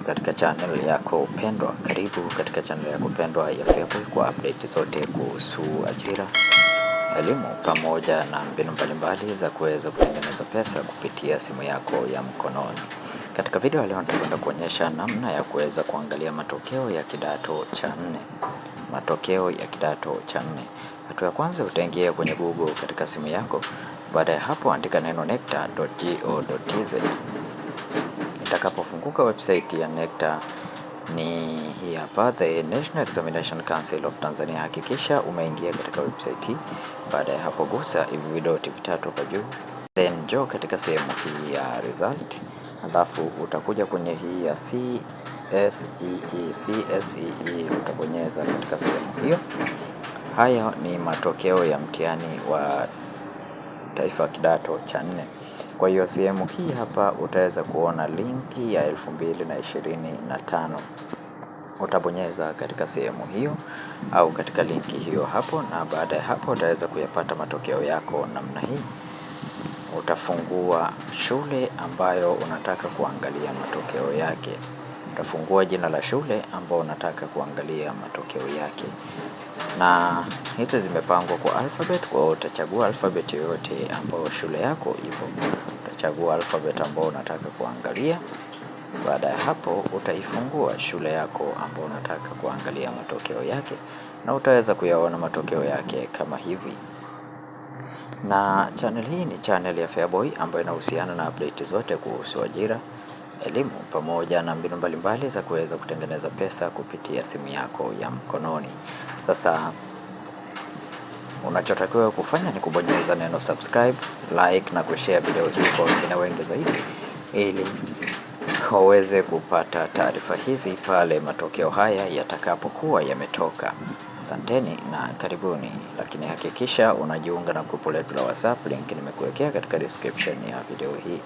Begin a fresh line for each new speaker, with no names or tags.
katika channel yako pendwa. Karibu katika channel yako pendwa ya FEABOY kwa update zote kuhusu ajira, elimu pamoja na mbinu mbalimbali za kuweza kutengeneza pesa kupitia simu yako ya mkononi. Katika video leo nitakwenda kuonyesha namna ya kuweza kuangalia matokeo ya kidato cha 4. Matokeo ya kidato cha 4. Hatua ya kwanza, utaingia kwenye Google katika simu yako. Baada ya hapo andika neno necta.go.tz. Itakapofunguka website ya Necta ni hii hapa, the National Examination Council of Tanzania. Hakikisha umeingia katika website hii. Baada ya hapo gusa hivi vidoti vitatu hapa juu, then njoo katika sehemu hii ya result, alafu utakuja kwenye hii ya CSEE utabonyeza katika sehemu hiyo. Haya ni matokeo ya mtihani wa taifa kidato cha 4. Kwa hiyo sehemu hii hapa utaweza kuona linki ya 2025. Utabonyeza katika sehemu hiyo au katika linki hiyo hapo, na baada ya hapo utaweza kuyapata matokeo yako namna hii. Utafungua shule ambayo unataka kuangalia matokeo yake. Utafungua jina la shule ambayo unataka kuangalia matokeo yake, na hizi zimepangwa kwa alphabet. Kwa hiyo utachagua alphabet yoyote ambayo shule yako ipo. Utachagua alphabet ambayo unataka kuangalia. Baada ya hapo utaifungua shule yako ambayo unataka kuangalia matokeo yake, na utaweza kuyaona matokeo yake kama hivi. Na channel hii ni channel ya FEABOY ambayo inahusiana na update zote kuhusu ajira, elimu pamoja na mbinu mbalimbali za kuweza kutengeneza pesa kupitia simu yako ya mkononi. Sasa unachotakiwa kufanya ni kubonyeza neno subscribe, like na kushare video hii kwa wengine wengi zaidi, ili waweze kupata taarifa hizi pale matokeo haya yatakapokuwa yametoka. Asanteni na karibuni, lakini hakikisha unajiunga na grupu letu la WhatsApp. Link nimekuwekea katika description ya video hii.